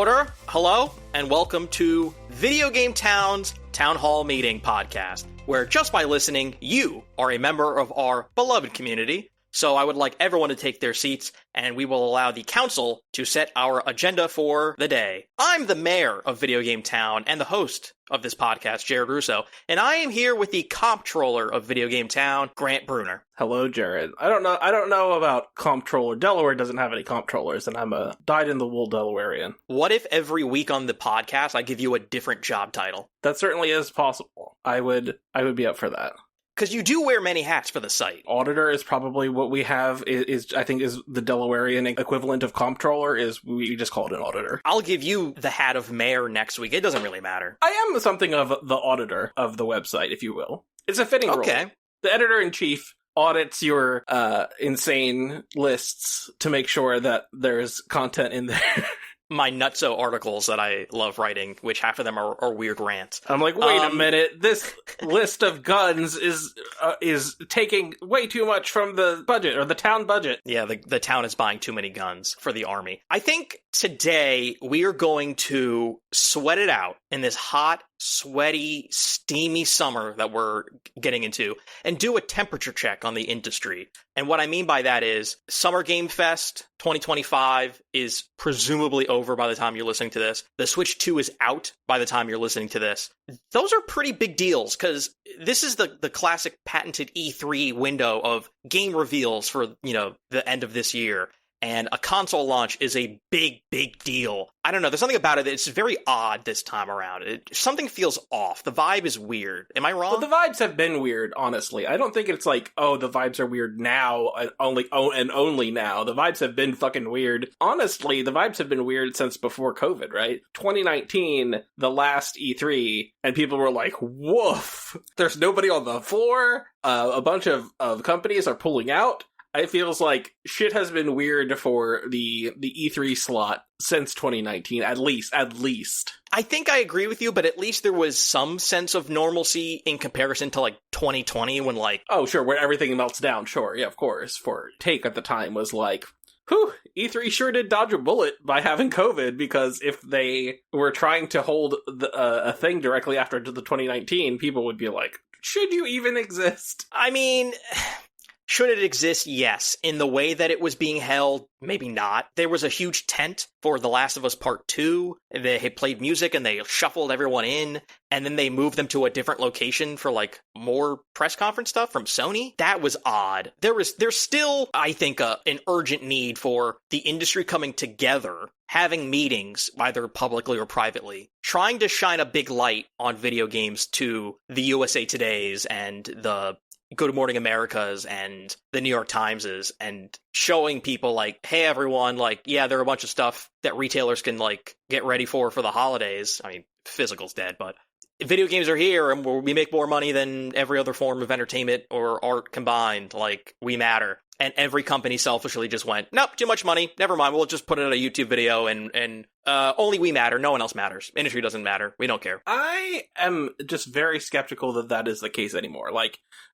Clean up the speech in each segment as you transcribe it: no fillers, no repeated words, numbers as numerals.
Order, hello, and welcome to Video Game Town's Town Hall Meeting podcast, where just by listening, you are a member of our beloved community. So I would like everyone to take their seats, and we will allow the council to set our agenda for the day. I'm the mayor of Video Game Town and the host of this podcast, Jared Russo, and I am here with the comptroller of Video Game Town, Grant Bruner. Hello, Jared. I don't know about comptroller. Delaware doesn't have any comptrollers, and I'm a dyed-in-the-wool Delawarean. What if every week on the podcast I give you a different job title? That certainly is possible. I would be up for that. Because you do wear many hats for the site. Auditor is probably what we have, is I think is the Delawarean equivalent of comptroller, is we just call it an auditor. I'll give you the hat of mayor next week. It doesn't really matter. I am something of the auditor of the website, if you will. It's a fitting role. Okay. The editor-in-chief audits your insane lists to make sure that there's content in there. My nutso articles that I love writing, which half of them are weird rants. I'm like, wait a minute, this list of guns is taking way too much from the budget, or the town budget. Yeah, the town is buying too many guns for the army. I think today we are going to sweat it out in this hot, sweaty, steamy summer that we're getting into, and do a temperature check on the industry. And what I mean by that is, Summer Game Fest 2025 is presumably over by the time you're listening to this. The Switch 2 is out by the time you're listening to this. Those are pretty big deals, because this is the classic patented E3 window of game reveals for, the end of this year. And a console launch is a big, big deal. I don't know. There's something about it that's very odd this time around. Something feels off. The vibe is weird. Am I wrong? Well, the vibes have been weird, honestly. I don't think it's like, oh, the vibes are weird now, only now. The vibes have been fucking weird. Honestly, the vibes have been weird since before COVID, right? 2019, the last E3, and people were like, woof. There's nobody on the floor. A bunch of companies are pulling out. It feels like shit has been weird for the E3 slot since 2019, at least. I think I agree with you, but at least there was some sense of normalcy in comparison to, 2020 when, Oh, sure, where everything melts down, sure, yeah, of course. For Take at the time was like, whew, E3 sure did dodge a bullet by having COVID, because if they were trying to hold a thing directly after the 2019, people would be like, should you even exist? I mean... Should it exist? Yes. In the way that it was being held, maybe not. There was a huge tent for The Last of Us Part 2. They had played music and they shuffled everyone in, and then they moved them to a different location for more press conference stuff from Sony. That was odd. There's still, I think, an urgent need for the industry coming together, having meetings, either publicly or privately, trying to shine a big light on video games to the USA Todays and the Good Morning Americas and the New York Timeses, and showing people hey, everyone, yeah, there are a bunch of stuff that retailers can get ready for the holidays. I mean, physical's dead, but video games are here, and we make more money than every other form of entertainment or art combined. We matter. And every company selfishly just went, nope, too much money. Never mind. We'll just put it in a YouTube video and only we matter. No one else matters. Industry doesn't matter. We don't care. I am just very skeptical that is the case anymore.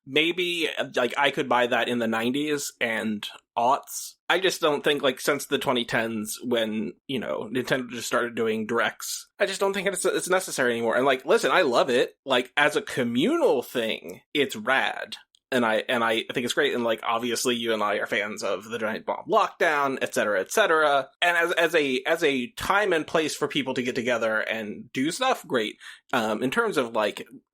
Maybe I could buy that in the 90s and aughts. I just don't think since the 2010s when, Nintendo just started doing directs, I just don't think it's necessary anymore. And listen, I love it. As a communal thing, it's rad. And I think it's great, and obviously you and I are fans of the Giant Bomb Lockdown, etc., etc. And as a time and place for people to get together and do stuff, great. In terms of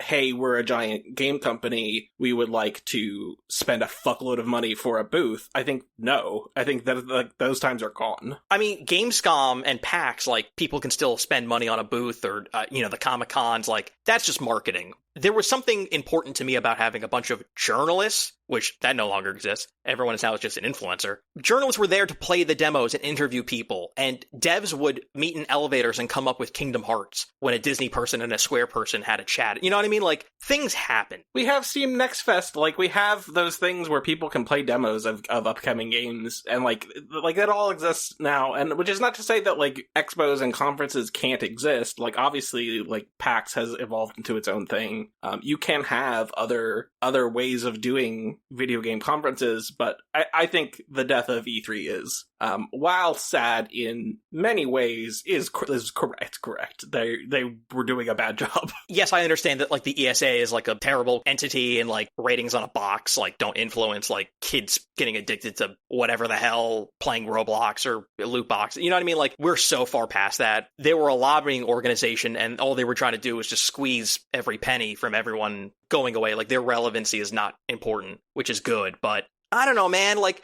hey, we're a giant game company, we would like to spend a fuckload of money for a booth. I think no. I think that those times are gone. I mean, Gamescom and PAX, people can still spend money on a booth, or the Comic Cons. That's just marketing. There was something important to me about having a bunch of journalists, which that no longer exists. Everyone is now just an influencer. Journalists were there to play the demos and interview people, and devs would meet in elevators and come up with Kingdom Hearts when a Disney person and a Square person had a chat. You know what I mean? Things happen. We have Steam Next Fest. We have those things where people can play demos of upcoming games, and that all exists now. And which is not to say that expos and conferences can't exist. Obviously, PAX has evolved into its own thing. You can have other ways of doing video game conferences, but I think the death of E3 is, while sad in many ways, is correct. They were doing a bad job. Yes, I understand that, like, the ESA is, like, a terrible entity and, like, ratings on a box, like, don't influence, like, kids getting addicted to whatever the hell, playing Roblox or loot box. You know what I mean? Like, we're so far past that. They were a lobbying organization, and all they were trying to do was just squeeze every penny from everyone going away. Like, their relevancy is not important, which is good, but I don't know, man. Like,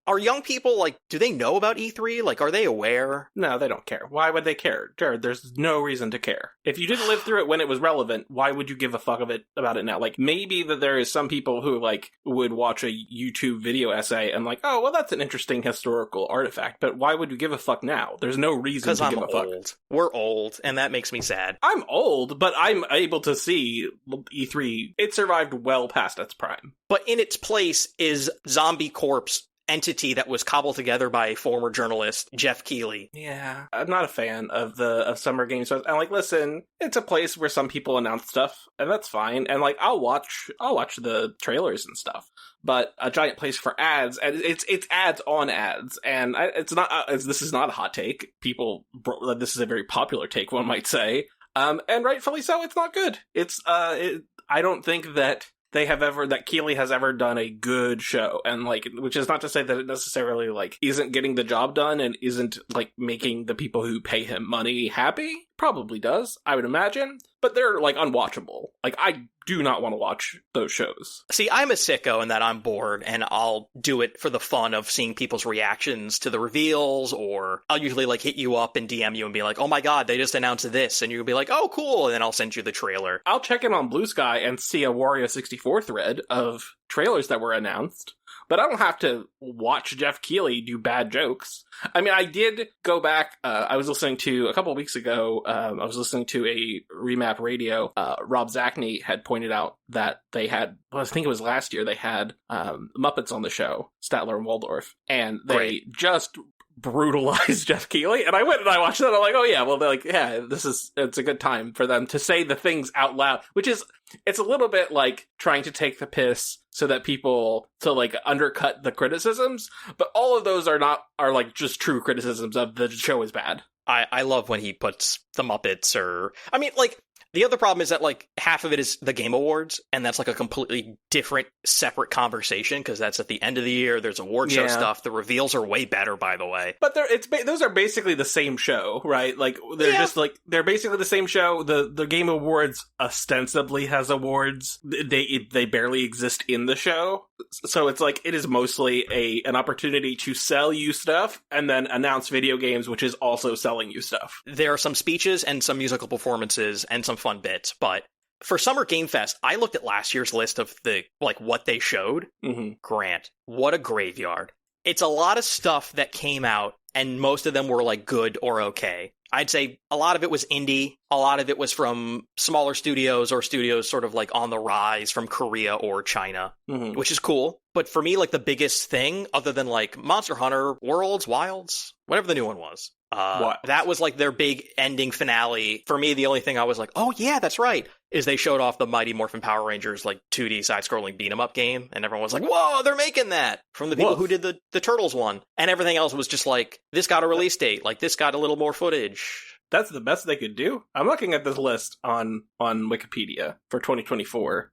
are young people, like, do they know about E3? Like, are they aware? No, they don't care. Why would they care? Jared, there's no reason to care. If you didn't live through it when it was relevant, why would you give a fuck about it now? Like, maybe that there is some people who, like, would watch a YouTube video essay and like, oh, well, that's an interesting historical artifact, but why would you give a fuck now? There's no reason to give a fuck. Old. We're old, and that makes me sad. I'm old, but I'm able to see E3. It survived well past its prime. But in its place is Zombie Corp's entity that was cobbled together by a former journalist, Jeff Keighley. Yeah, I'm not a fan of Summer Games Fest. And like, listen, it's a place where some people announce stuff, and that's fine. And like, I'll watch the trailers and stuff. But a giant place for ads, and it's ads on ads, and it's not. This is not a hot take. This is a very popular take, one might say. And rightfully so. It's not good. I don't think that that Keighley has ever done a good show, and like, which is not to say that it necessarily like isn't getting the job done and isn't like making the people who pay him money happy. Probably does, I would imagine, but they're like unwatchable. Like, I do not want to watch those shows. See, I'm a sicko in that I'm bored, and I'll do it for the fun of seeing people's reactions to the reveals, or I'll usually like hit you up and DM you and be like, oh my god, they just announced this, and you'll be like, oh cool, and then I'll send you the trailer. I'll check in on Blue Sky and see a Wario 64 thread of trailers that were announced, but I don't have to watch Jeff Keighley do bad jokes. I mean, I did go back. I was listening to, a couple of weeks ago, I was listening to a Remap Radio. Rob Zachney had pointed out that they had, well, I think it was last year, they had Muppets on the show, Statler and Waldorf, and they just brutalized Jeff Keighley, and I went and I watched that. I'm like, oh yeah, well, they're like, yeah, it's a good time for them to say the things out loud, which is, it's a little bit like trying to take the piss so that people to like undercut the criticisms, but all of those are like just true criticisms of the show is bad. I love when he puts the Muppets, or I mean, like, the other problem is that, like, half of it is the Game Awards, and that's, like, a completely different, separate conversation, because that's at the end of the year, there's award show stuff, the reveals are way better, by the way. But those are basically the same show, right? Like, they're just, like, they're basically the same show. The Game Awards ostensibly has awards. They barely exist in the show. So it's like, it is mostly an opportunity to sell you stuff, and then announce video games, which is also selling you stuff. There are some speeches and some musical performances and some fun bits, but for Summer Game Fest, I looked at last year's list of what they showed. Mm-hmm. Grant, what a graveyard. It's a lot of stuff that came out, and most of them were like good or okay. I'd say a lot of it was indie, a lot of it was from smaller studios or studios sort of like on the rise from Korea or China, which is cool. But for me, like, the biggest thing, other than like Monster Hunter Worlds, Wilds, whatever the new one was, that was like their big ending finale. For me, the only thing I was like, oh yeah, that's right, is they showed off the Mighty Morphin Power Rangers like 2D side-scrolling beat-em-up game, and everyone was like, whoa, they're making that from the people who did the Turtles one. And everything else was just like, this got a release date, like this got a little more footage. That's the best they could do. I'm looking at this list on Wikipedia for 2024.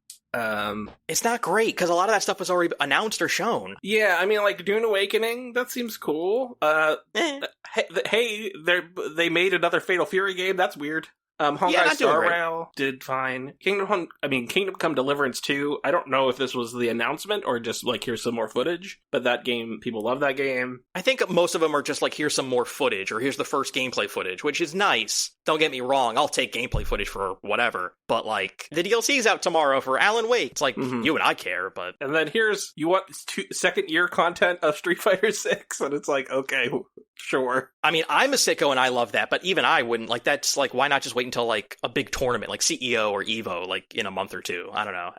It's not great, because a lot of that stuff was already announced or shown. Yeah, I mean, like, Dune Awakening, that seems cool. Hey, they made another Fatal Fury game, that's weird. Honkai Star Rail did fine. Kingdom Come Deliverance 2, I don't know if this was the announcement or just like, here's some more footage, but that game, people love that game. I think most of them are just like, here's some more footage, or here's the first gameplay footage, which is nice. Don't get me wrong, I'll take gameplay footage for whatever, but like, the DLC's out tomorrow for Alan Wake. It's like, you and I care, but... And then you want second year content of Street Fighter 6, and it's like, okay, sure. I mean, I'm a sicko and I love that, but even I wouldn't, like, that's like, why not just wait until like a big tournament like CEO or EVO like in a month or two? I don't know.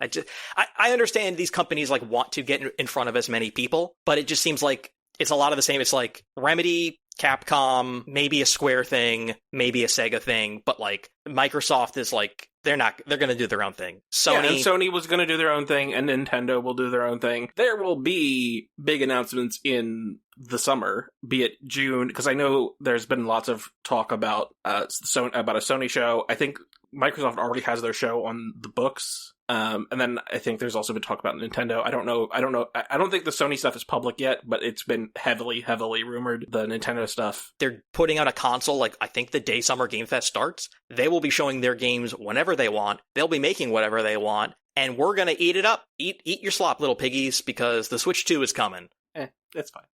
I understand these companies like want to get in front of as many people, but it just seems like it's a lot of the same. It's like Remedy, Capcom, maybe a Square thing, maybe a Sega thing, but like Microsoft is like They're going to do their own thing. And Sony was going to do their own thing, and Nintendo will do their own thing. There will be big announcements in the summer, be it June, because I know there's been lots of talk about a Sony show. I think Microsoft already has their show on the books. And then I think there's also been talk about Nintendo. I don't know. I don't think the Sony stuff is public yet, but it's been heavily rumored, the Nintendo stuff. They're putting out a console, like, I think the day Summer Game Fest starts. They will be showing their games whenever they want. They'll be making whatever they want. And we're going to eat it up. Eat your slop, little piggies, because the Switch 2 is coming. That's fine.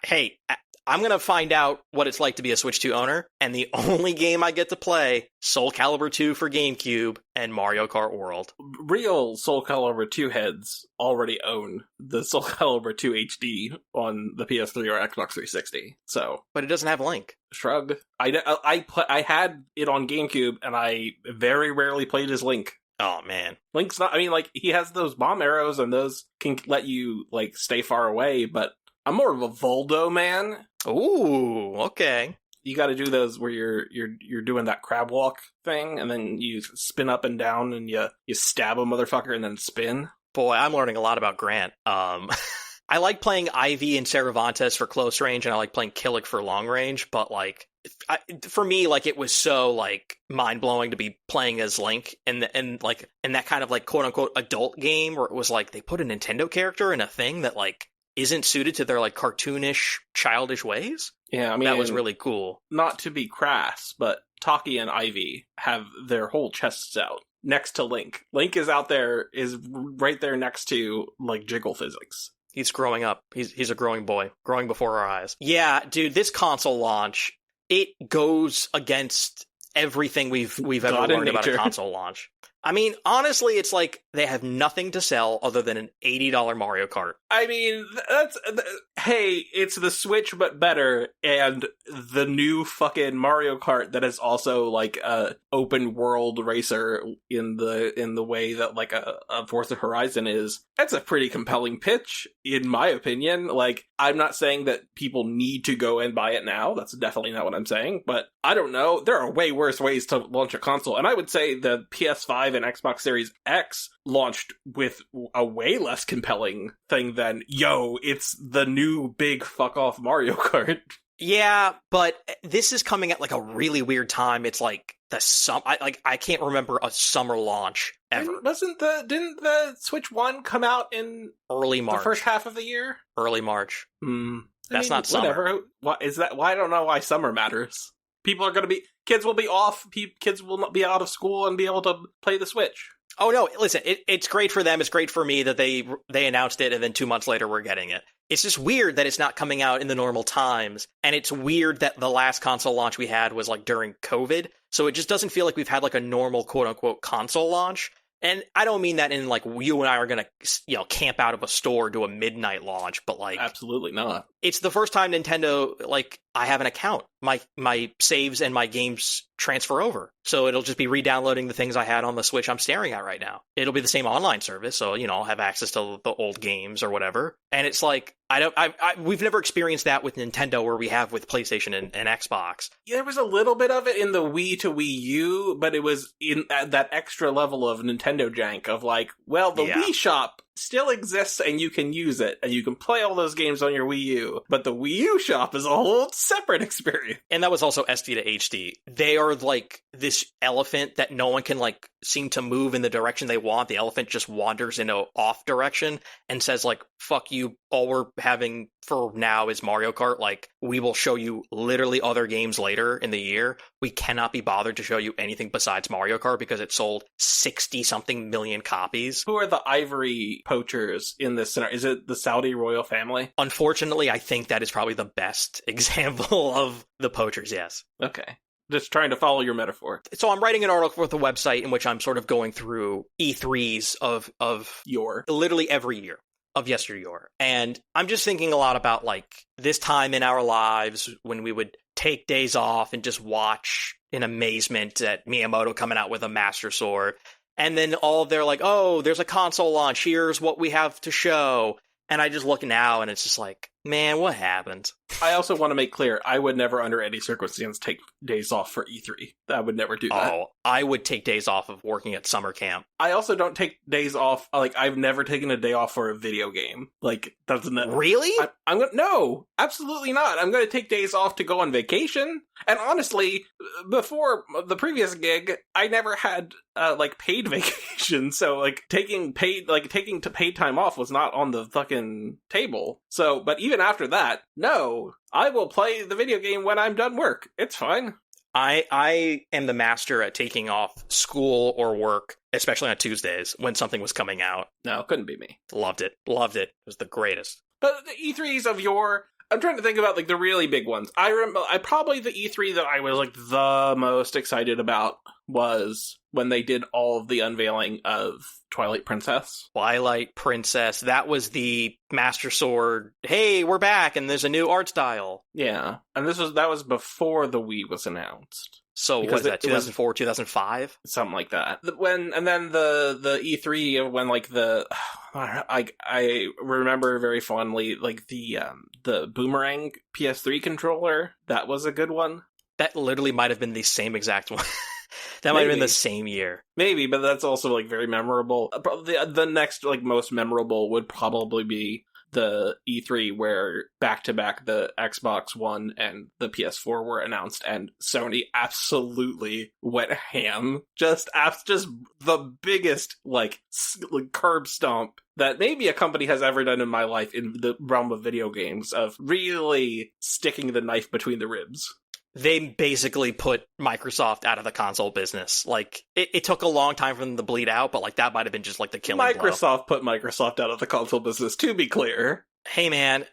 Hey, I'm going to find out what it's like to be a Switch 2 owner, and the only game I get to play, Soul Calibur 2 for GameCube and Mario Kart World. Real Soul Calibur 2 heads already own the Soul Calibur 2 HD on the PS3 or Xbox 360, so... But it doesn't have Link. Shrug. I had it on GameCube, and I very rarely played as Link. Oh, man. Link's not... I mean, like, he has those bomb arrows, and those can let you, like, stay far away, but I'm more of a Voldo man. Ooh, okay. You got to do those where you're doing that crab walk thing, and then you spin up and down, and you stab a motherfucker and then spin. Boy, I'm learning a lot about Grant. I like playing Ivy and Cervantes for close range, and I like playing Killick for long range, but, like, for me, like, it was so, like, mind-blowing to be playing as Link in that kind of, like, quote-unquote adult game where it was like they put a Nintendo character in a thing that, like, isn't suited to their, like, cartoonish, childish ways. Yeah, I mean... That was really cool. Not to be crass, but Taki and Ivy have their whole chests out next to Link. Link is right there next to, like, Jiggle Physics. He's growing up. He's a growing boy. Growing before our eyes. Yeah, dude, this console launch, it goes against everything we've ever learned about a console launch. I mean, honestly, it's like they have nothing to sell other than an $80 Mario Kart. I mean, hey, it's the Switch but better, and the new fucking Mario Kart that is also like a open world racer in the way that like a Forza Horizon is. That's a pretty compelling pitch, in my opinion. Like, I'm not saying that people need to go and buy it now. That's definitely not what I'm saying. But I don't know. There are way worse ways to launch a console, and I would say the PS5 and Xbox Series X launched with a way less compelling thing than, yo, it's the new big fuck off Mario Kart. Yeah, but this is coming at like a really weird time. It's like I can't remember a summer launch ever. Didn't the Switch 1 come out in early March? The first half of the year? Early March. That's not summer. Whatever. What is that? Why I don't know why summer matters. Kids will be off. Kids will not be out of school and be able to play the Switch. Oh no! Listen, it's great for them. It's great for me that they announced it, and then 2 months later we're getting it. It's just weird that it's not coming out in the normal times, and it's weird that the last console launch we had was like during COVID. So it just doesn't feel like we've had like a normal quote unquote console launch. And I don't mean that in like you and I are gonna, camp out of a store, do a midnight launch, but like absolutely not. It's the first time Nintendo, like, I have an account. My saves and my games transfer over. So it'll just be re-downloading the things I had on the Switch I'm staring at right now. It'll be the same online service, so, I'll have access to the old games or whatever. And it's like, we've never experienced that with Nintendo where we have with PlayStation and Xbox. Yeah, there was a little bit of it in the Wii to Wii U, but it was in that extra level of Nintendo jank of like, well, the Wii shop still exists and you can use it and you can play all those games on your Wii U, but the Wii U shop is a whole separate experience. And that was also SD to HD. They are like this elephant that no one can like seem to move in the direction they want. The elephant just wanders in a off direction and says like, fuck you, all we're having for now is Mario Kart. Like, we will show you literally other games later in the year. We cannot be bothered to show you anything besides Mario Kart because it sold 60-something million copies. Who are the ivory poachers in this scenario? Is it the Saudi royal family? Unfortunately, I think that is probably the best example of the poachers, yes. Okay. Just trying to follow your metaphor. So I'm writing an article for the website in which I'm sort of going through E3s of literally every year of yesteryear. And I'm just thinking a lot about like this time in our lives when we would take days off and just watch in amazement at Miyamoto coming out with a Master Sword. And then they're like, oh, there's a console launch. Here's what we have to show. And I just look now and it's just like, Man, what happened? I also want to make clear, I would never under any circumstance take days off for E3. I would never do that. Oh, I would take days off of working at summer camp. I also don't take days off, like, I've never taken a day off for a video game. Like, doesn't that... Really? I'm gonna... No, absolutely not. I'm gonna take days off to go on vacation. And honestly, before the previous gig, I never had, paid vacation. So, like, taking paid time off was not on the fucking table. So, but even after that, no, I will play the video game when I'm done work. It's fine. I am the master at taking off school or work, especially on Tuesdays when something was coming out. No, couldn't be me. Loved it. It was the greatest. But the E3s of yore, I'm trying to think about, like, the really big ones. I remember, probably the E3 that I was, like, the most excited about was when they did all of the unveiling of Twilight Princess. Twilight Princess, that was the Master Sword, hey, we're back, and there's a new art style. Yeah, and that was before the Wii was announced. So what is that, 2004, 2005? Something like that. And then the E3 when, like, I remember very fondly, like, the Boomerang PS3 controller. That was a good one. That literally might have been the same exact one. That might have been the same year. Maybe, but that's also, like, very memorable. The next, like, most memorable would probably be the E3 where back-to-back the Xbox One and the PS4 were announced, and Sony absolutely went ham. Just the biggest, like curb stomp that maybe a company has ever done in my life in the realm of video games, of really sticking the knife between the ribs. They basically put Microsoft out of the console business. Like, it took a long time for them to bleed out, but, like, that might have been just, like, the killing blow. Microsoft put Microsoft out of the console business, to be clear. Hey, man,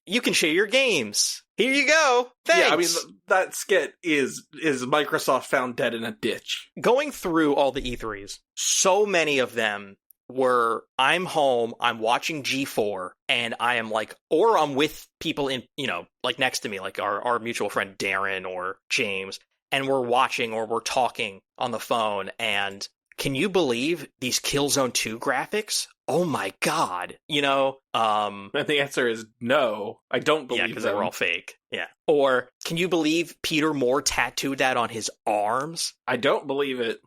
you can share your games. Here you go. Thanks. Yeah, I mean, that skit is Microsoft found dead in a ditch. Going through all the E3s, so many of them were, I'm home, I'm watching G4, and I am like, or I'm with people in, like next to me, like our mutual friend Darren or James, and we're watching or we're talking on the phone, and can you believe these Killzone 2 graphics? Oh my god. And the answer is no, I don't believe them. Yeah, because they were all fake. Yeah. Or, can you believe Peter Moore tattooed that on his arms? I don't believe it.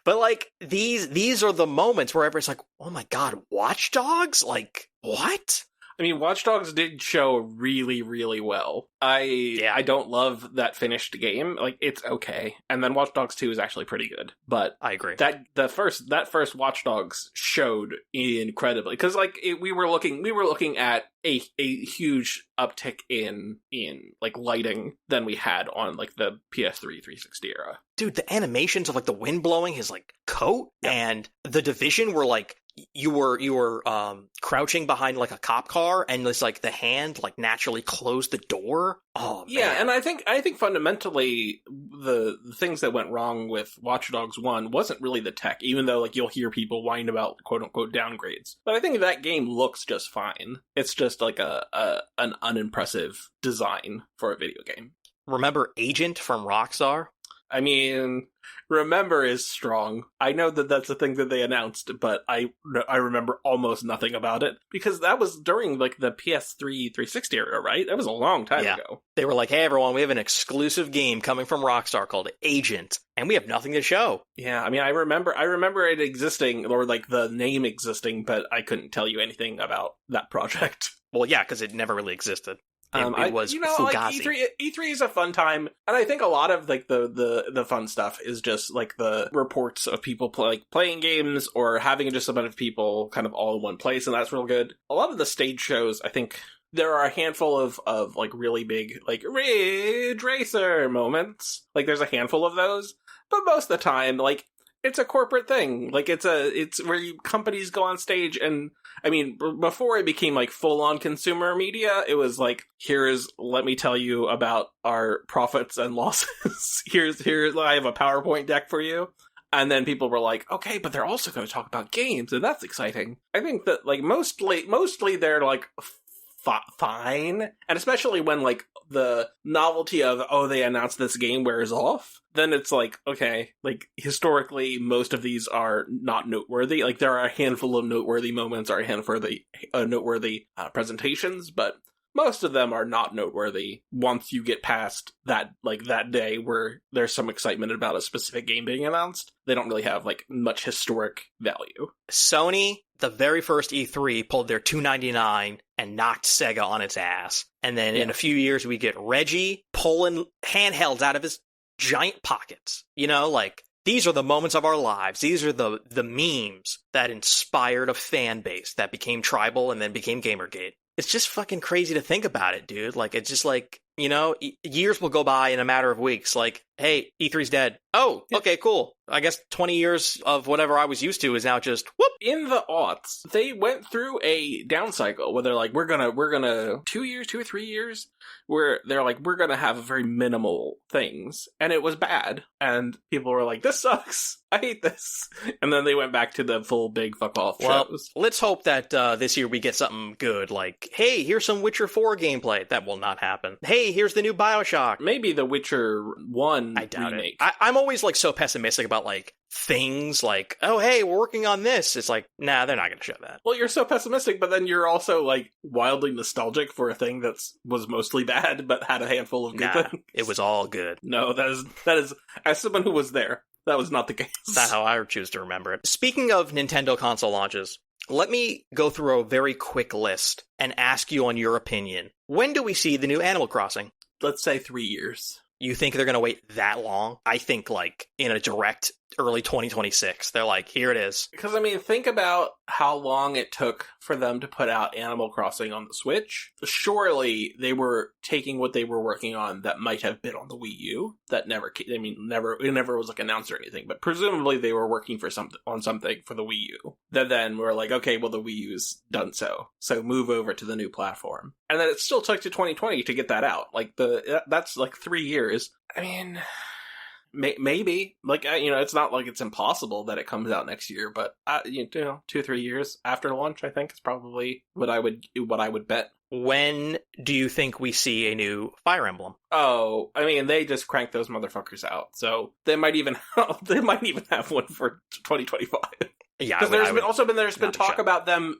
But, like, these are the moments where everyone's like, oh my god, Watch Dogs? Like, what? I mean, Watch Dogs did show really, really well. I don't love that finished game. Like, it's okay. And then Watch Dogs 2 is actually pretty good. But I agree. That first Watch Dogs showed incredibly, because, like, we were looking at a huge uptick in like lighting than we had on, like, the PS3 360 era. Dude, the animations of, like, the wind blowing his, like, coat, yep. And the Division were, like, you were crouching behind, like, a cop car, and it's like the hand, like, naturally closed the door. Oh, man. Yeah, and I think fundamentally the things that went wrong with Watch Dogs 1 wasn't really the tech, even though, like, you'll hear people whine about quote-unquote downgrades. But I think that game looks just fine. It's just, like, an unimpressive design for a video game. Remember Agent from Rockstar? I mean, remember is strong. I know that that's a thing that they announced, but I remember almost nothing about it, because that was during, like, the PS3 360 era, right? That was a long time ago. They were like, hey, everyone, we have an exclusive game coming from Rockstar called Agent, and we have nothing to show. Yeah, I mean, I remember it existing, or, like, the name existing, but I couldn't tell you anything about that project. Well, yeah, because it never really existed. It was Fugazi. Like, E3 is a fun time, and I think a lot of, like, the fun stuff is just, like, the reports of people playing games, or having just a bunch of people kind of all in one place, and that's real good. A lot of the stage shows, I think there are a handful of like, really big, like, Ridge Racer moments. Like, there's a handful of those, but most of the time, like, it's a corporate thing. Like, it's where companies go on stage, and I mean, before it became, like, full-on consumer media, it was like, let me tell you about our profits and losses. Here's I have a PowerPoint deck for you. And then people were like, okay, but they're also going to talk about games, and that's exciting. I think that, like, mostly they're, like, fine. And especially when, like, the novelty of, oh, they announced this game wears off, then it's like, okay, like, historically, most of these are not noteworthy. Like, there are a handful of noteworthy moments or a handful of noteworthy presentations, but most of them are not noteworthy once you get past that, like, that day where there's some excitement about a specific game being announced. They don't really have, like, much historic value. Sony, the very first E3, pulled their $2.99 and knocked Sega on its ass. And then in a few years, we get Reggie pulling handhelds out of his giant pockets. You know, like, these are the moments of our lives. These are the memes that inspired a fan base that became Tribal and then became Gamergate. It's just fucking crazy to think about it, dude. Like, it's just like, you know, years will go by in a matter of weeks. Like, hey, E3's dead. Oh, okay, cool. I guess 20 years of whatever I was used to is now just, whoop. In the aughts, they went through a down cycle where they're like, we're gonna 2 or 3 years, where they're like, we're gonna have very minimal things. And it was bad. And people were like, this sucks. I hate this. And then they went back to the full big fuck off shows. Let's hope that this year we get something good. Like, hey, here's some Witcher 4 gameplay. That will not happen. Hey, here's the new BioShock. Maybe the Witcher 1 I doubt remake. I'm always, like, so pessimistic about, like, things like, oh, hey, we're working on this. It's like, nah, they're not going to show that. Well, you're so pessimistic, but then you're also, like, wildly nostalgic for a thing that was mostly bad, but had a handful of good things. It was all good. No, that is, as someone who was there, that was not the case. That's how I choose to remember it. Speaking of Nintendo console launches, let me go through a very quick list and ask you on your opinion. When do we see the new Animal Crossing? Let's say 3 years. You think they're going to wait that long? I think, like, in a direct early 2026. They're like, here it is. Because, I mean, think about how long it took for them to put out Animal Crossing on the Switch. Surely they were taking what they were working on that might have been on the Wii U. That never, I mean, it never was, like, announced or anything. But presumably they were working for something for the Wii U. Then we're like, okay, well, the Wii U's done so. So move over to the new platform. And then it still took to 2020 to get that out. Like, that's, like, 3 years. I mean, maybe, like, you know, it's not like it's impossible that it comes out next year, but you know, 2 or 3 years after launch, I think is probably what I would bet. When do you think we see a new Fire Emblem? Oh, I mean, they just cranked those motherfuckers out, so they might even have one for 2025. Yeah, because there's been talk about them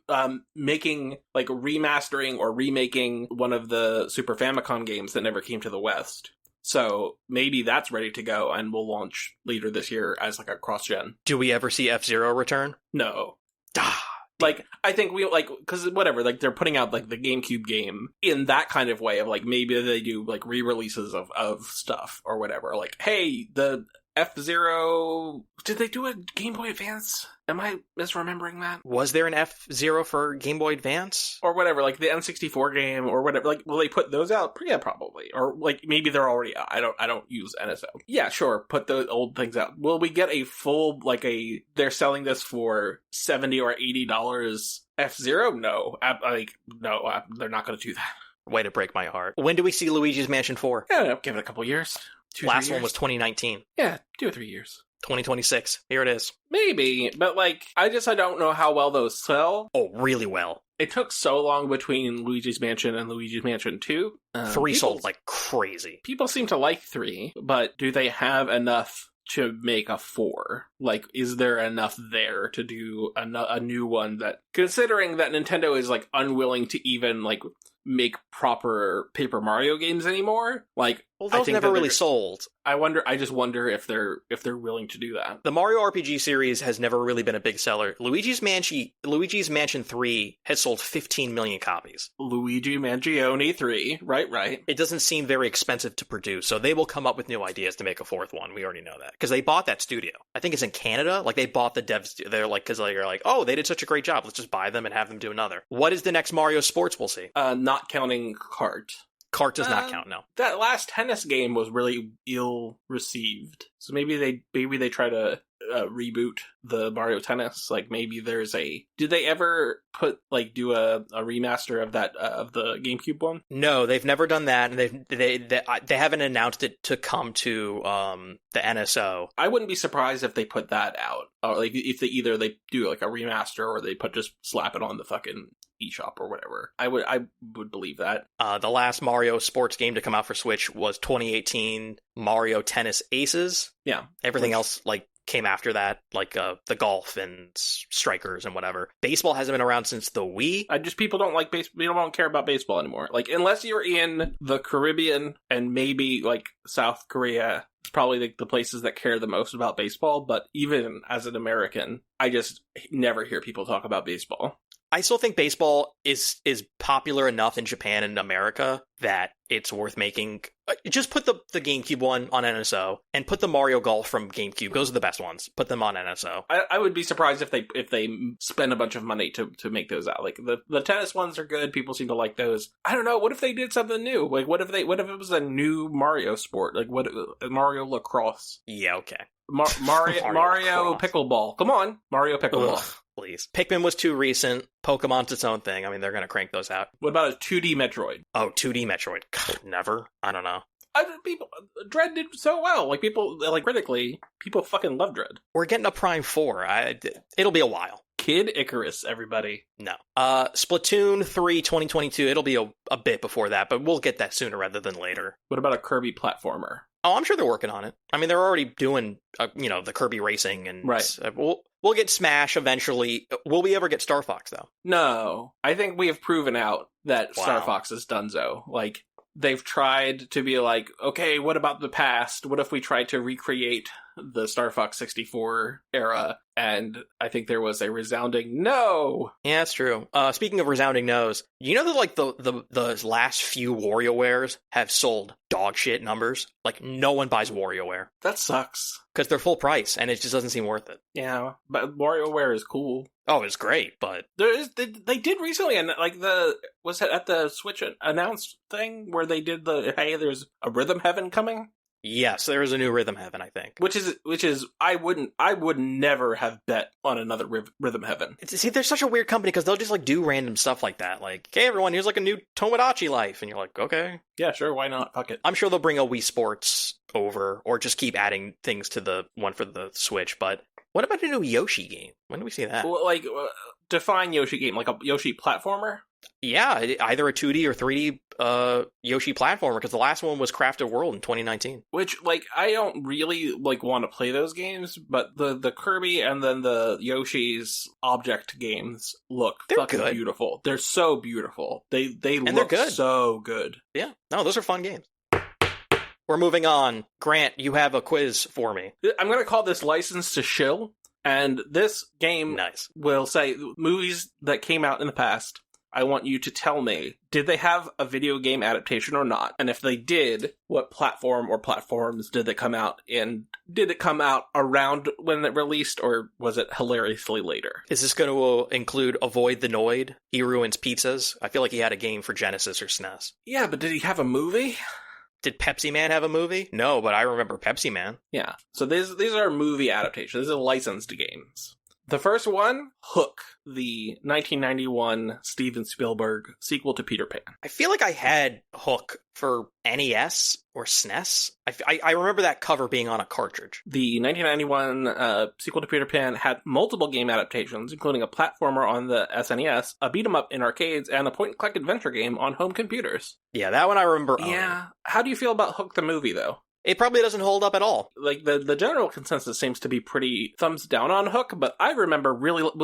making, like, remastering or remaking one of the Super Famicom games that never came to the West. So maybe that's ready to go and will launch later this year as, like, a cross-gen. Do we ever see F-Zero return? No. Like, I think we, like, because whatever, like, they're putting out, like, the GameCube game in that kind of way of, like, maybe they do, like, re-releases of stuff or whatever. Like, hey, the F-Zero... Did they do a Game Boy Advance? Am I misremembering that? Was there an F-Zero for Game Boy Advance? Or whatever, like the N64 game or whatever. Like, will they put those out? Yeah, probably. Or, like, maybe they're already out. I don't use NSO. Yeah, sure, put the old things out. Will we get a full, like, they're selling this for $70 or $80 F-Zero? No. They're not going to do that. Way to break my heart. When do we see Luigi's Mansion 4? Yeah, no, give it a couple years. Last one was 2019. Yeah, 2 or 3 years. 2026. Here it is. Maybe, but, like, I don't know how well those sell. Oh, really well. It took so long between Luigi's Mansion and Luigi's Mansion 2. 3 sold like crazy. People seem to like 3, but do they have enough to make a 4? Like, is there enough there to do a new one that, considering that Nintendo is, like, unwilling to even, like, make proper Paper Mario games anymore? Like, well, those never really sold. I just wonder if they're willing to do that. The Mario RPG series has never really been a big seller. Luigi's Mansion 3 has sold 15 million copies. Luigi Mangione 3, right. It doesn't seem very expensive to produce, so they will come up with new ideas to make a 4th one. We already know that. Because they bought that studio. I think it's in Canada. Like, they bought the devs. They're like, because they're like, oh, they did such a great job. Let's just buy them and have them do another. What is the next Mario Sports we'll see? Not counting Kart. Kart does not count, no. That last tennis game was really ill received. So maybe they try to reboot the Mario Tennis. Like maybe there's did they ever do a remaster of that of the GameCube one? No, they've never done that, and they haven't announced it to come to the NSO. I wouldn't be surprised if they put that out, or like if they do like a remaster, or they just slap it on the fucking eShop or whatever. I would believe that. The last Mario sports game to come out for Switch was 2018 Mario Tennis Aces. Yeah, everything else came after that, like the golf and strikers and whatever. Baseball hasn't been around since the Wii. People don't like baseball. People don't care about baseball anymore. Like, unless you're in the Caribbean and maybe like South Korea, it's probably the places that care the most about baseball. But even as an American, I just never hear people talk about baseball. I still think baseball is popular enough in Japan and America that it's worth making. Just put the GameCube one on NSO and put the Mario Golf from GameCube. Those are the best ones. Put them on NSO. I would be surprised if they spend a bunch of money to make those out. Like the tennis ones are good. People seem to like those. I don't know. What if they did something new? Like what if it was a new Mario sport? Like what Mario Lacrosse? Yeah, okay. Mario Pickleball. Come on, Mario Pickleball. Ugh, please. Pikmin was too recent. Pokemon's its own thing. I mean, they're going to crank those out. What about a 2D Metroid? Oh, 2D Metroid. Never. I don't know. Dread did so well. Like people, critically, people fucking love Dread. We're getting a Prime 4. It'll be a while. Kid Icarus, everybody. No. Splatoon 3 2022. It'll be a bit before that, but we'll get that sooner rather than later. What about a Kirby platformer? Oh, I'm sure they're working on it. I mean, they're already doing, the Kirby racing, and right. We'll get Smash eventually. Will we ever get Star Fox though? No, I think we have proven out that Star Fox is donezo. Like they've tried to be like, okay, what about the past? What if we tried to recreate the Star Fox 64 era? And I think there was a resounding no. Yeah, that's true. Speaking of resounding no's, you know that the last few WarioWares have sold dog shit numbers? Like no one buys WarioWare. That sucks. Because they're full price and it just doesn't seem worth it. Yeah, but WarioWare is cool. Oh, it's great, but they did recently, and was it at the Switch announced thing where they did there's a Rhythm Heaven coming? Yes, there is a new Rhythm Heaven, I think. Which is I would never have bet on another Rhythm Heaven. See, they're such a weird company because they'll just do random stuff like that. Like, hey everyone, here's a new Tomodachi Life, and you're like, okay, yeah, sure, why not? Fuck it. I'm sure they'll bring a Wii Sports over, or just keep adding things to the one for the Switch. But what about a new Yoshi game? When do we see that? Well, define Yoshi game, like a Yoshi platformer. Yeah, either a 2D or 3D Yoshi platformer, because the last one was Crafted World in 2019. Which, I don't really, want to play those games, but the Kirby and then the Yoshi's object games look fucking good. Beautiful. They're so beautiful. They look good. So good. Yeah. No, those are fun games. We're moving on. Grant, you have a quiz for me. I'm going to call this License to Shill, and this game will say movies that came out in the past. I want you to tell me, did they have a video game adaptation or not? And if they did, what platform or platforms did it come out in? Did it come out around when it released, or was it hilariously later? Is this going to include Avoid the Noid? He Ruins Pizzas? I feel like he had a game for Genesis or SNES. Yeah, but did he have a movie? Did Pepsi Man have a movie? No, but I remember Pepsi Man. Yeah, so these are movie adaptations. These are licensed games. The first one, Hook, the 1991 Steven Spielberg sequel to Peter Pan. I feel like I had Hook for NES or SNES. I remember that cover being on a cartridge. The 1991 sequel to Peter Pan had multiple game adaptations, including a platformer on the SNES, a beat-em-up in arcades, and a point-and-click adventure game on home computers. Yeah, that one I remember owning. Yeah. How do you feel about Hook the movie, though? It probably doesn't hold up at all. The general consensus seems to be pretty thumbs down on Hook, but I remember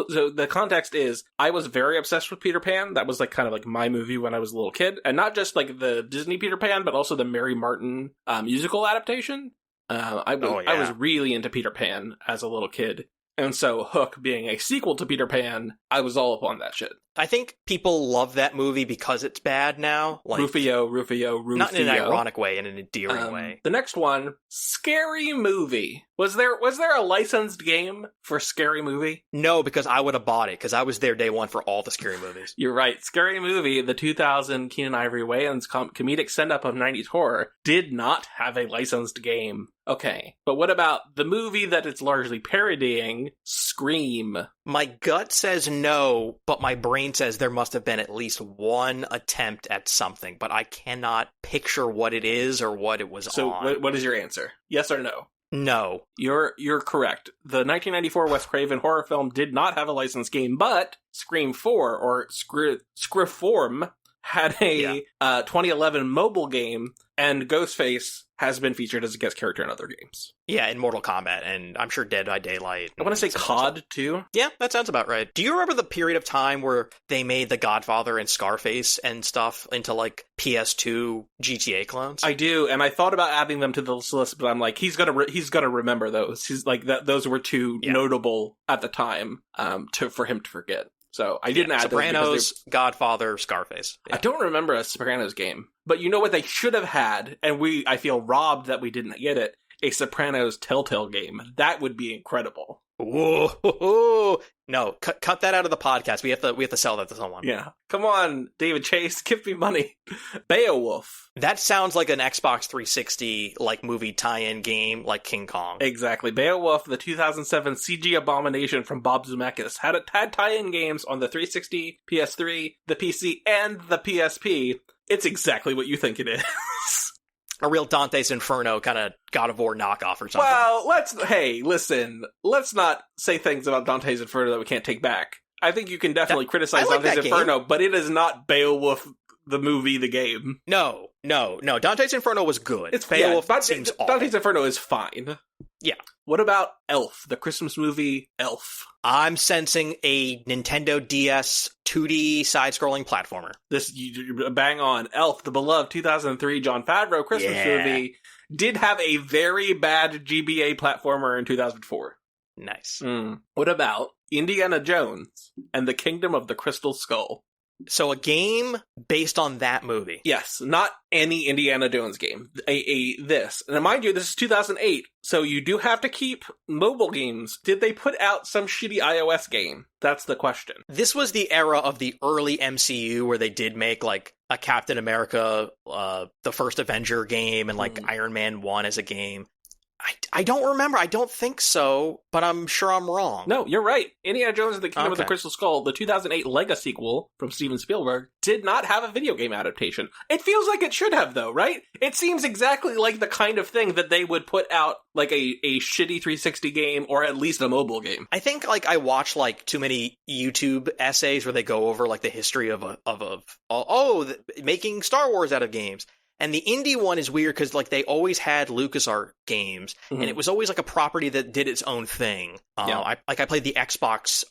so the context is, I was very obsessed with Peter Pan. That was kind of my movie when I was a little kid. And not just the Disney Peter Pan, but also the Mary Martin musical adaptation. I was really into Peter Pan as a little kid. And so Hook being a sequel to Peter Pan, I was all up on that shit. I think people love that movie because it's bad now. Rufio. Not in an ironic way, in an endearing way. The next one, Scary Movie. Was there a licensed game for Scary Movie? No, because I would have bought it, because I was there day one for all the Scary movies. You're right. Scary Movie, the 2000 Keenen Ivory Wayans comedic send-up of 90s horror, did not have a licensed game. Okay, but what about the movie that it's largely parodying, Scream? My gut says no, but my brain says there must have been at least one attempt at something, but I cannot picture what it is or what it was on. So what is your answer? Yes or no? No. You're correct. The 1994 Wes Craven horror film did not have a licensed game, but Scream 4, or Scriform, had a 2011 mobile game, and Ghostface has been featured as a guest character in other games. Yeah, in Mortal Kombat, and I'm sure Dead by Daylight. I want to say COD, too. Yeah, that sounds about right. Do you remember the period of time where they made The Godfather and Scarface and stuff into, like, PS2 GTA clones? I do, and I thought about adding them to the list, but I'm like, he's gonna remember those. He's like, those were too notable at the time for him to forget. So I didn't add Sopranos, Godfather, Scarface. Yeah. I don't remember a Sopranos game, but you know what they should have had, and I feel robbed that we didn't get it, a Sopranos Telltale game. That would be incredible. Whoa! No, cut that out of the podcast. We have to sell that to someone. Yeah, come on, David Chase, give me money. Beowulf. That sounds like an Xbox 360 like movie tie-in game, like King Kong. Exactly. Beowulf, the 2007 CG abomination from Bob Zemeckis, had tie-in games on the 360, PS3, the PC, and the PSP. It's exactly what you think it is. A real Dante's Inferno kind of God of War knockoff or something. Well, let's not say things about Dante's Inferno that we can't take back. I think you can definitely criticize Dante's Inferno, but it is not Beowulf the movie, the game. No. Dante's Inferno was good. It's Beowulf. Seems awful. Dante's Inferno is fine. Yeah. What about Elf, the Christmas movie Elf? I'm sensing a Nintendo DS 2D side-scrolling platformer. This, you bang on. Elf, the beloved 2003 Jon Favreau Christmas movie, did have a very bad GBA platformer in 2004. Nice. What about Indiana Jones and the Kingdom of the Crystal Skull? So a game based on that movie. Yes, not any Indiana Jones game. This. And mind you, this is 2008, so you do have to keep mobile games. Did they put out some shitty iOS game? That's the question. This was the era of the early MCU where they did make, like, a Captain America, the first Avenger game, and, like, Iron Man 1 as a game. I don't remember. I don't think so, but I'm sure I'm wrong. No, you're right. Indiana Jones and the Kingdom of the Crystal Skull, the 2008 Lego sequel from Steven Spielberg, did not have a video game adaptation. It feels like it should have, though, right? It seems exactly like the kind of thing that they would put out, like a shitty 360 game, or at least a mobile game. I think, like, I watch, like, too many YouTube essays where they go over, like, the history of making Star Wars out of games. And the indie one is weird because, like, they always had LucasArts games, and it was always, like, a property that did its own thing. I played the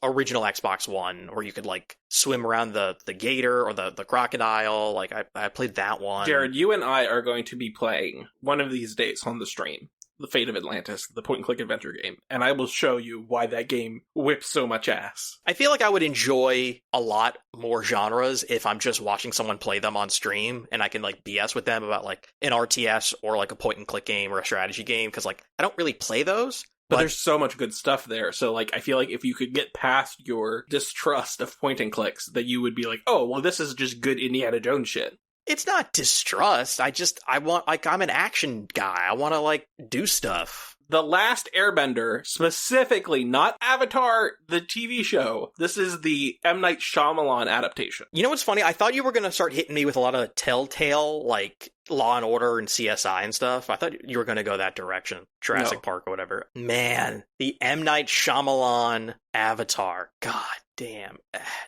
original Xbox one, where you could, like, swim around the gator or the crocodile. Like, I played that one. Jared, you and I are going to be playing one of these days on the stream The Fate of Atlantis, the point-and-click adventure game, and I will show you why that game whips so much ass. I feel like I would enjoy a lot more genres if I'm just watching someone play them on stream, and I can, like, BS with them about, like, an RTS or, like, a point-and-click game or a strategy game, because, like, I don't really play those. But there's so much good stuff there, so, like, I feel like if you could get past your distrust of point-and-clicks, that you would be like, oh, well, this is just good Indiana Jones shit. It's not distrust. I'm an action guy. I want to, like, do stuff. The Last Airbender, specifically, not Avatar, the TV show. This is the M. Night Shyamalan adaptation. You know what's funny? I thought you were going to start hitting me with a lot of Telltale, like, Law and Order and CSI and stuff. I thought you were going to go that direction. Jurassic Park or whatever. Man, the M. Night Shyamalan Avatar. God damn.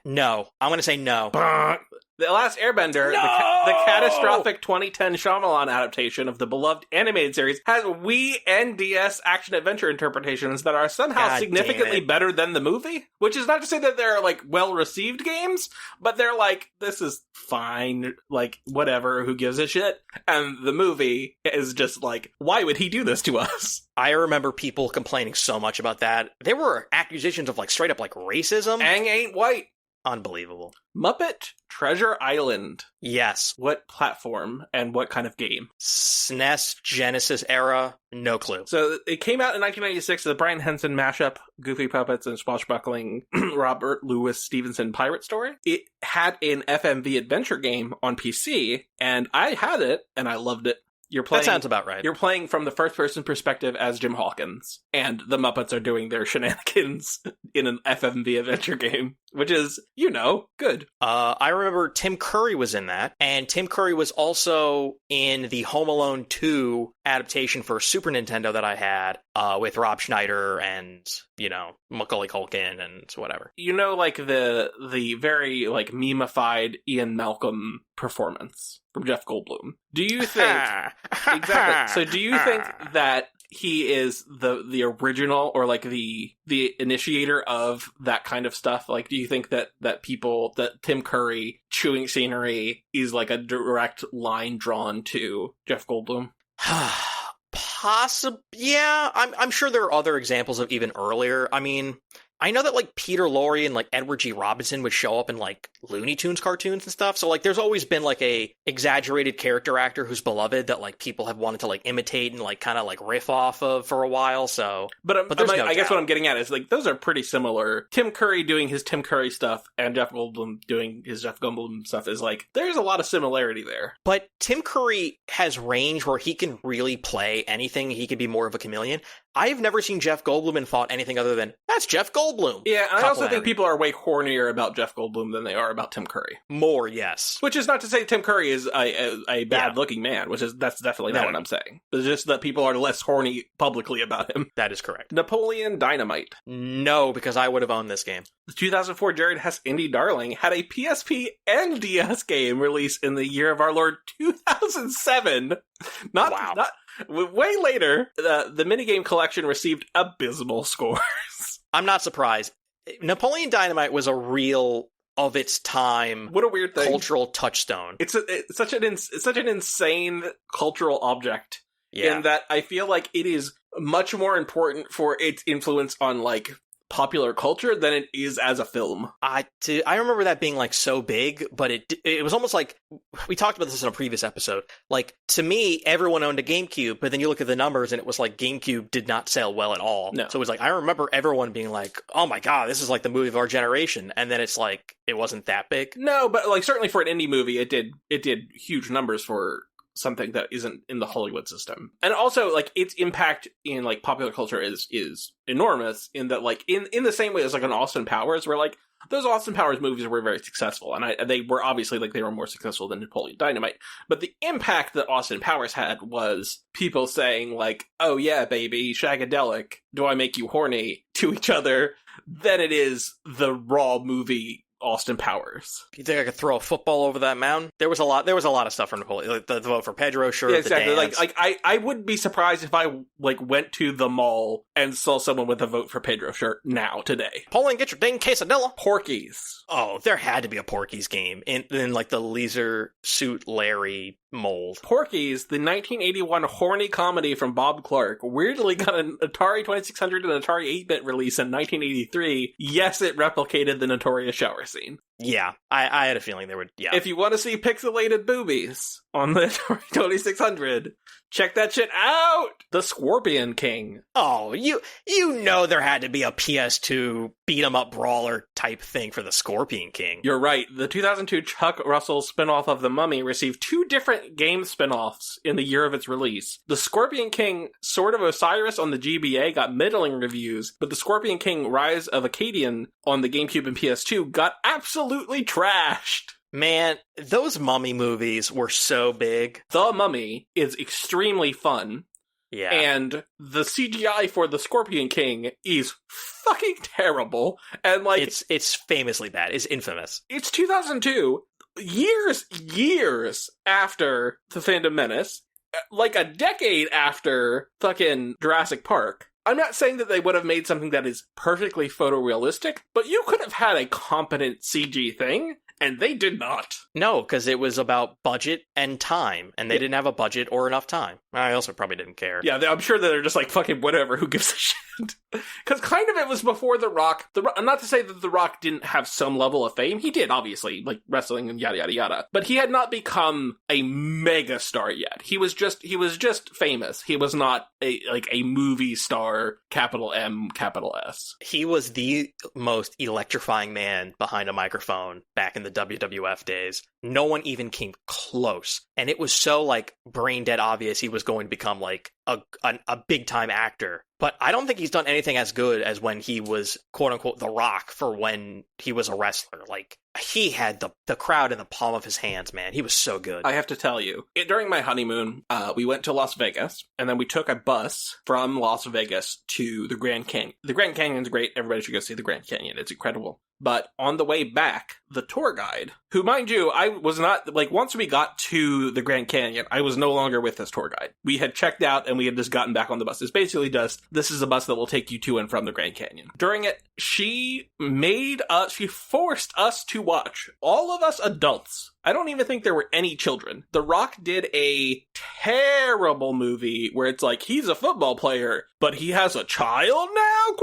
No. I'm going to say no. The Last Airbender, the catastrophic 2010 Shyamalan adaptation of the beloved animated series, has Wii and DS action-adventure interpretations that are somehow significantly better than the movie. Which is not to say that they're, like, well-received games, but they're like, this is fine, like, whatever, who gives a shit? And the movie is just like, why would he do this to us? I remember people complaining so much about that. There were accusations of, like, straight-up, like, racism. Aang ain't white. Unbelievable. Muppet Treasure Island. Yes. What platform and what kind of game? SNES, Genesis era, no clue. So it came out in 1996 as a Brian Henson mashup, Goofy Puppets and swashbuckling Robert Louis Stevenson pirate story. It had an FMV adventure game on PC, and I had it, and I loved it. You're playing, that sounds about right. You're playing from the first-person perspective as Jim Hawkins, and the Muppets are doing their shenanigans in an FMV adventure game, which is, good. I remember Tim Curry was in that, and Tim Curry was also in the Home Alone 2 adaptation for Super Nintendo that I had, with Rob Schneider and, Macaulay Culkin and whatever. Like the very, like, meme-ified Ian Malcolm performance from Jeff Goldblum. Do you think... Exactly. So do you think that he is the original, or like the initiator of that kind of stuff? Like, do you think that Tim Curry chewing scenery is like a direct line drawn to Jeff Goldblum? Possibly, yeah. I'm sure there are other examples of even earlier. I mean, I know that, like, Peter Lorre and, like, Edward G. Robinson would show up in, like, Looney Tunes cartoons and stuff. So, like, there's always been, like, a exaggerated character actor who's beloved that, like, people have wanted to, like, imitate and, like, kind of, like, riff off of for a while. So, but I guess what I'm getting at is, like, those are pretty similar. Tim Curry doing his Tim Curry stuff and Jeff Goldblum doing his Jeff Goldblum stuff is, like, there's a lot of similarity there. But Tim Curry has range where he can really play anything. He can be more of a chameleon. I've never seen Jeff Goldblum and thought anything other than, that's Jeff Goldblum. Yeah, and I also think people are way hornier about Jeff Goldblum than they are about Tim Curry. More, yes. Which is not to say Tim Curry is a bad-looking man, that's definitely not what I'm saying. It's just that people are less horny publicly about him. That is correct. Napoleon Dynamite. No, because I would have owned this game. The 2004 Jared Hess Indie Darling had a PSP and DS game released in the year of our Lord 2007. Not way later. The minigame collection received abysmal scores. I'm not surprised. Napoleon Dynamite was a real, of its time, what a weird thing, cultural touchstone. It's such an insane cultural object. Yeah. In that I feel like it is much more important for its influence on, like, popular culture than it is as a film. I remember that being, like, so big, but it was almost like, we talked about this in a previous episode, like, to me, everyone owned a GameCube, but then you look at the numbers and it was like GameCube did not sell well at all. No. So it was like, I remember everyone being like, oh my god, this is like the movie of our generation, and then it's like, it wasn't that big. No, but, like, certainly for an indie movie, it did huge numbers for something that isn't in the Hollywood system. And also, like, its impact in, like, popular culture is enormous, in that, like, in the same way as, like, an Austin Powers, where, like, those Austin Powers movies were very successful, and they were obviously, like, they were more successful than Napoleon Dynamite, but the impact that Austin Powers had was people saying, like, oh yeah, baby, shagadelic, do I make you horny, to each other, than it is the raw movie Austin Powers. You think I could throw a football over that mountain? There was a lot of stuff from Napoleon. Like the vote for Pedro shirt, yeah, exactly. The dance. Like I would be surprised if I, like, went to the mall and saw someone with a vote for Pedro shirt now, today. Pauline, get your dang quesadilla. Porky's. Oh, there had to be a Porky's game in like the Leisure Suit Larry mold. Porky's, the 1981 horny comedy from Bob Clark, weirdly got an Atari 2600 and Atari 8-bit release in 1983. Yes, it replicated the notorious shower scene. Yeah, I had a feeling there would, yeah. If you want to see pixelated boobies on the Atari 2600, check that shit out! The Scorpion King. Oh, you know there had to be a PS2 beat-em-up brawler type thing for the Scorpion King. You're right. The 2002 Chuck Russell spin-off of The Mummy received 2 different game spin-offs in the year of its release. The Scorpion King Sword of Osiris on the GBA got middling reviews, but the Scorpion King Rise of Akkadian on the GameCube and PS2 got absolutely trashed. Man, those Mummy movies were so big. The Mummy is extremely fun. Yeah. And the CGI for the Scorpion King is fucking terrible. And, like, it's famously bad. It's infamous. It's 2002, years after The Phantom Menace, like a decade after fucking Jurassic Park. I'm not saying that they would have made something that is perfectly photorealistic, but you could have had a competent CG thing, and they did not. No, because it was about budget and time, and they didn't have a budget or enough time. I also probably didn't care. Yeah, I'm sure that they're just like, fucking whatever, who gives a shit? Because kind of it was before The Rock. Not to say that The Rock didn't have some level of fame. He did, obviously, like wrestling and yada yada yada. But he had not become a mega star yet. He was just famous. He was not a movie star, capital M, capital S. He was the most electrifying man behind a microphone back in the WWF days. No one even came close. And it was so, like, brain dead obvious he was going to become, like, a big-time actor. But I don't think he's done anything as good as when he was, quote-unquote, The Rock for when he was a wrestler. Like, he had the crowd in the palm of his hands, man. He was so good. I have to tell you, during my honeymoon, we went to Las Vegas, and then we took a bus from Las Vegas to the Grand Canyon. The Grand Canyon's great. Everybody should go see the Grand Canyon. It's incredible. But on the way back, the tour guide, who, mind you, I was not, like, once we got to the Grand Canyon, I was no longer with this tour guide. We had checked out and we had just gotten back on the bus. It's basically just, this is a bus that will take you to and from the Grand Canyon. During it, she forced us to watch, all of us adults. I don't even think there were any children. The Rock did a terrible movie where it's like, he's a football player, but he has a child now, ?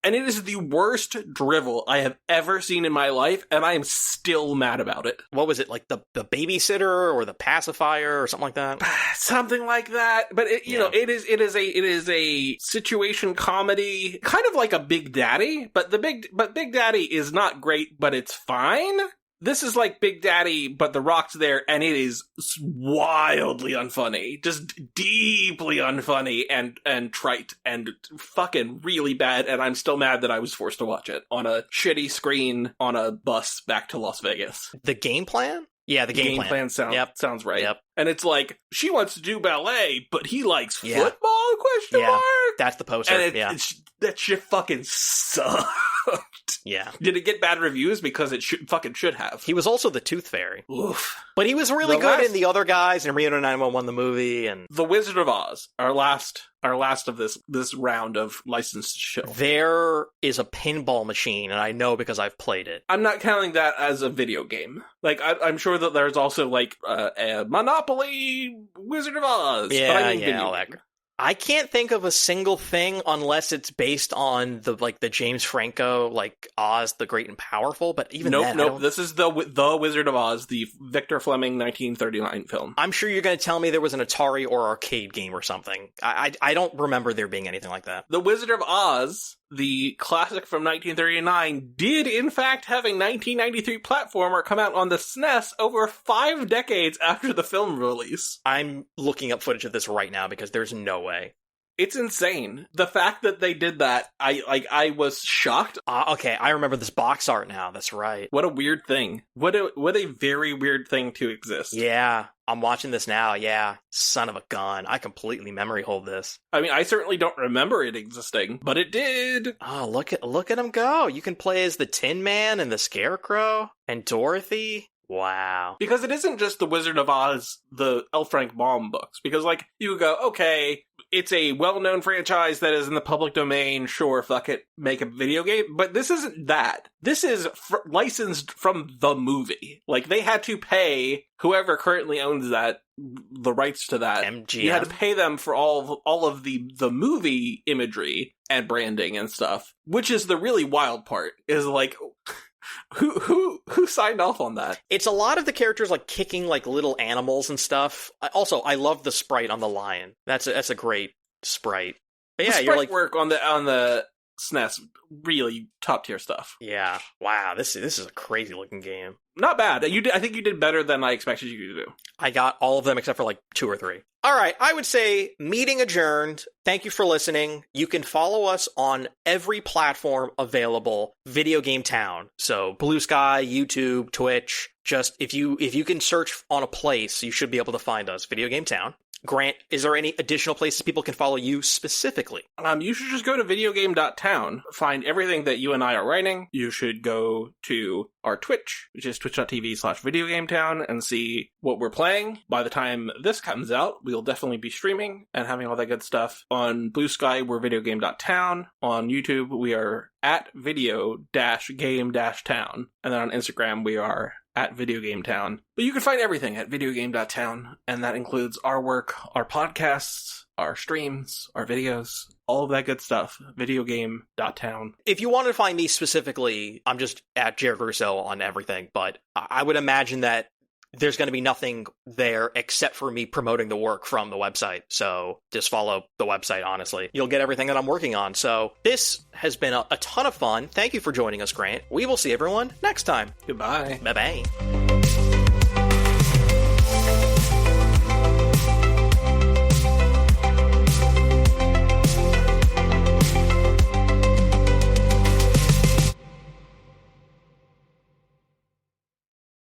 And it is the worst drivel I have ever seen in my life, and I am still mad about it. What was it, like the babysitter or the pacifier or something like that? Something like that. But it is a situation comedy, kind of like a Big Daddy, but Big Daddy is not great, but it's fine. This is like Big Daddy, but The Rock's there, and it is wildly unfunny. Just deeply unfunny and trite and fucking really bad, and I'm still mad that I was forced to watch it on a shitty screen on a bus back to Las Vegas. The game plan? Yeah, the game plan. Sounds right. Yep. And it's like, she wants to do ballet, but he likes football, ? That's the poster, and that shit fucking sucked. Yeah. Did it get bad reviews? Because it should have. He was also the Tooth Fairy. Oof. But he was really good in the other guys, and Reno 911 the movie, and The Wizard of Oz, our last of this round of licensed show. There is a pinball machine, and I know because I've played it. I'm not counting that as a video game. Like, I'm sure that there's also, like, a Monopoly Wizard of Oz. Yeah, but I mean all that. I can't think of a single thing unless it's based on the James Franco, like, Oz the Great and Powerful, but even Nope. This is the Wizard of Oz, the Victor Fleming 1939 film. I'm sure you're going to tell me there was an Atari or arcade game or something. I don't remember there being anything like that. The Wizard of Oz, the classic from 1939, did in fact have a 1993 platformer come out on the SNES over 5 decades after the film release. I'm looking up footage of this right now because there's no way. It's insane. The fact that they did that, I was shocked. Okay, I remember this box art now. That's right. What a weird thing. What a very weird thing to exist. Yeah, I'm watching this now. Yeah, son of a gun. I completely memory hold this. I mean, I certainly don't remember it existing, but it did. Oh, look at him go. You can play as the Tin Man and the Scarecrow and Dorothy. Wow. Because it isn't just the Wizard of Oz, the L. Frank Baum books. Because, like, you would go, okay, it's a well-known franchise that is in the public domain, sure, fuck it, make a video game. But this isn't that. This is licensed from the movie. Like, they had to pay whoever currently owns that, the rights to that. MGM. You had to pay them for all of the movie imagery and branding and stuff. Which is the really wild part, is like... Who signed off on that? It's a lot of the characters like kicking like little animals and stuff. I love the sprite on the lion. That's a great sprite. But yeah, the sprite you're like work on the SNES, really top tier stuff. Yeah, wow, this is a crazy looking game. Not bad. I think you did better than I expected you to do. I got all of them except for like 2 or 3. All right, I would say meeting adjourned. Thank you for listening. You can follow us on every platform available, Video Game Town. So Blue Sky, YouTube, Twitch. Just if you can search on a place, you should be able to find us, Video Game Town. Grant, is there any additional places people can follow you specifically? You should just go to videogame.town, find everything that you and I are writing. You should go to our Twitch, which is twitch.tv/videogametown, and see what we're playing. By the time this comes out, we'll definitely be streaming and having all that good stuff. On Blue Sky, we're videogame.town. On YouTube, we are at video-game-town. And then on Instagram, we are at Video Game Town. But you can find everything at videogame.town, and that includes our work, our podcasts, our streams, our videos, all of that good stuff. Videogame.town. If you want to find me specifically, I'm just at Jared Russo on everything, but I would imagine that there's going to be nothing there except for me promoting the work from the website. So just follow the website, honestly. You'll get everything that I'm working on. So this has been a ton of fun. Thank you for joining us, Grant. We will see everyone next time. Goodbye. Bye-bye.